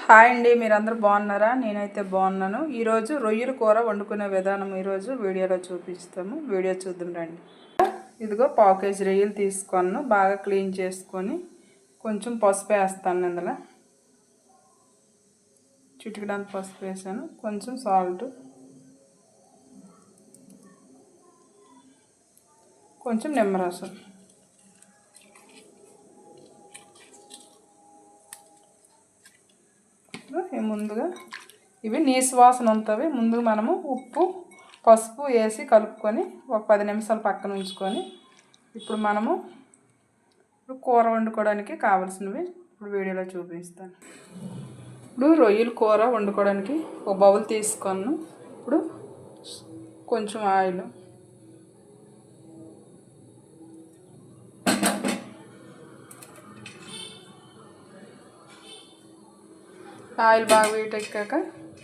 Hi అండి, మీరందరూ బాగున్నారా? నేనైతే బాగున్నాను. ఈరోజు రొయ్యల కూర వండుకునే విధానం ఈరోజు వీడియోలో చూపిస్తాము. వీడియో చూద్దాం రండి. ఇదిగో పావు కేజీ రొయ్యలు తీసుకున్నాను. బాగా క్లీన్ చేసుకొని కొంచెం పసుపు వేస్తాను. ఇందులో చిటికడానికి పసుపు వేసాను, కొంచెం సాల్ట్, కొంచెం నిమ్మరసం. ముందుగా ఇవి నీసు వాసన ఉంటుంది. ముందుగా మనము ఉప్పు పసుపు వేసి కలుపుకొని ఒక 10 నిమిషాలు పక్కన ఉంచుకొని ఇప్పుడు మనము కూర వండుకోవడానికి కావాల్సినవి ఇప్పుడు వీడియోలో చూపిస్తాను. ఇప్పుడు రొయ్యల కూర వండుకోవడానికి ఒక బౌల్ తీసుకున్నాను. ఇప్పుడు కొంచెం ఆయిల్, ఆయిల్ బాగా వేటెక్కాక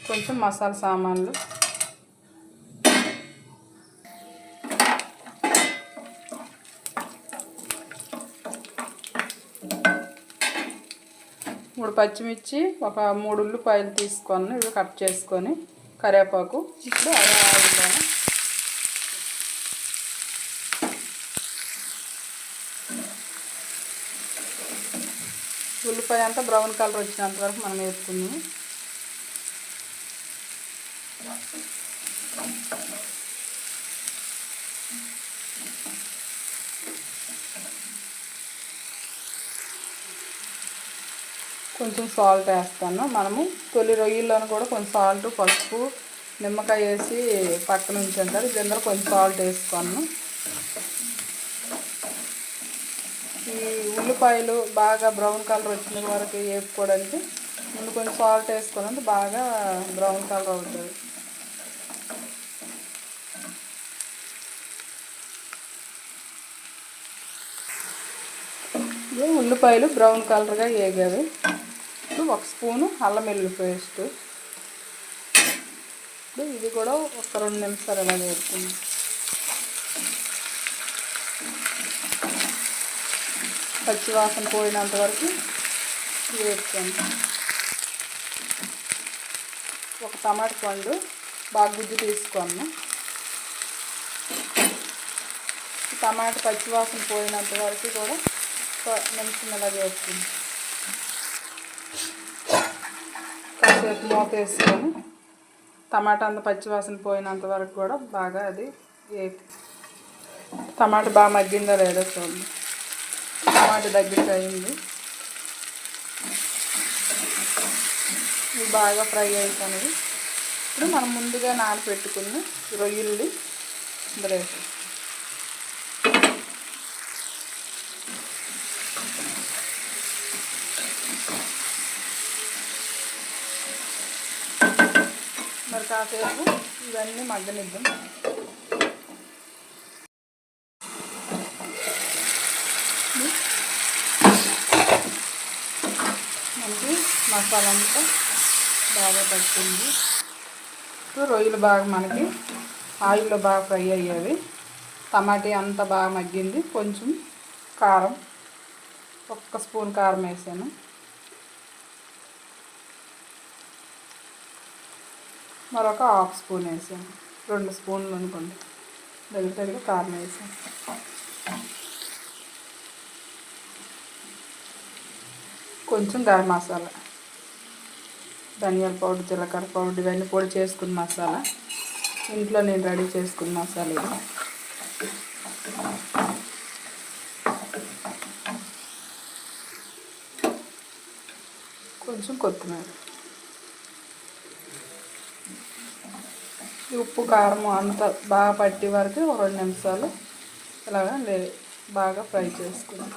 కొంచెం మసాలా సామాన్లు, మూడు పచ్చిమిర్చి, ఒక 3 ఉల్లిపాయలు తీసుకొని ఇవి కట్ చేసుకొని కరివేపాకు. ఇప్పుడు అదే ఆయిల్లో ఉల్లిపాయ అంతా బ్రౌన్ కలర్ వచ్చినంత వరకు మనం వేసుకున్నాము. కొంచెం సాల్ట్ వేస్తాను. మనము తొలి రొయ్యల్లోనూ కూడా కొంచెం సాల్ట్, పసుపు, నిమ్మకాయ వేసి పక్కన ఉంచుంటారు. దీనిలో కొంచెం సాల్ట్ వేసుకున్నాను. ఈ ఉల్లిపాయలు బాగా బ్రౌన్ కలర్ వచ్చిన వరకు వేపుకోవడానికి ముందు కొంచెం సాల్ట్ వేసుకోవాలంటే బాగా బ్రౌన్ కలర్ అవుతుంది. ఉల్లిపాయలు బ్రౌన్ కలర్గా వేగావి. ఇప్పుడు 1 స్పూను అల్లం వెల్లుల్లి పేస్ట్. ఇప్పుడు ఇది కూడా ఒక 2 నిమిషాలు అలా వేపుకుంది. పచ్చివాసన పోయినంత వరకు వేపుకోండి. ఒక టమాటా పండు బాగా గుజ్జు తీసుకున్నాను. టమాటా పచ్చివాసన పోయినంత వరకు కూడా 1 నిమిషం ఇలా వేపుకుంది. కాసేపు మూత వేసుకొని టమాటా అంత పచ్చివాసన పోయినంత వరకు కూడా బాగా అది టమాటా బాగా మగ్గిందో లేదో చూడండి. టమాటా దగ్గరికి అయింది. ఇవి బాగా ఫ్రై అవుతాయి. ఇప్పుడు మనం ముందుగా నానబెట్టుకున్న రొయ్యల్ని ఇందులో వేసి మరి కాసేపు ఇవన్నీ మగ్గనిద్దాం. మనకి మసాలా అంతా బాగా పట్టింది. ఇప్పుడు రొయ్యలు బాగా మనకి ఆయిల్లో బాగా ఫ్రై అయ్యేవి. టమాటా అంతా బాగా మగ్గింది. కొంచెం కారం, 1 స్పూన్ కారం వేసాను. మరొక 1/2 స్పూన్ వేసాను. 2 స్పూన్లు అనుకోండి. దగ్గర కారం వేసాను. కొంచెం గరం మసాలా, ధనియాల పౌడర్, జీలకర్ర పౌడర్ ఇవన్నీ పొడి చేసుకున్న మసాలా. ఇంట్లో నేను రెడీ చేసుకున్న మసాలా ఇది. కొంచెం కొత్తిమీర, ఉప్పు కారం అంతా బాగా పట్టే వరకు 2 నిమిషాలు ఇలాగా బాగా ఫ్రై చేసుకున్నాం.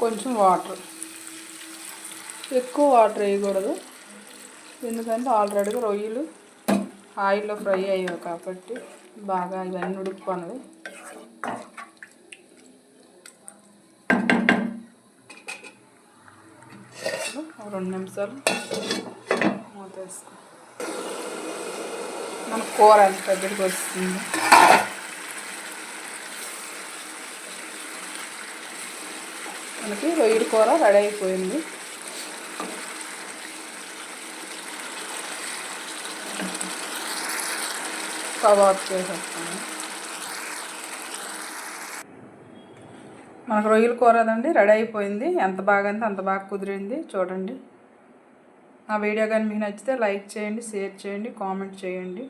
కొంచెం వాటర్, ఎక్కువ వాటర్ వేయకూడదు. ఎందుకంటే ఆల్రెడీగా రొయ్యలు ఆయిల్లో ఫ్రై అయ్యాయి కాబట్టి బాగా ఇవన్నీ ఉడుకుపోయినవి. ఒక 2 నిమిషాలు మూత వేసుకో. మన కూర అంత దగ్గరికి వస్తుంది. మనకి రొయ్యల కూర రెడీ అయిపోయింది. స్టవ్ ఆఫ్ చేసేస్తాను. మనకు రొయ్యల కూర అదండి రెడీ అయిపోయింది. ఎంత బాగా అంటే అంత బాగా కుదిరింది. చూడండి. నా వీడియో కానీ మీకు నచ్చితే లైక్ చేయండి, షేర్ చేయండి, కామెంట్ చేయండి.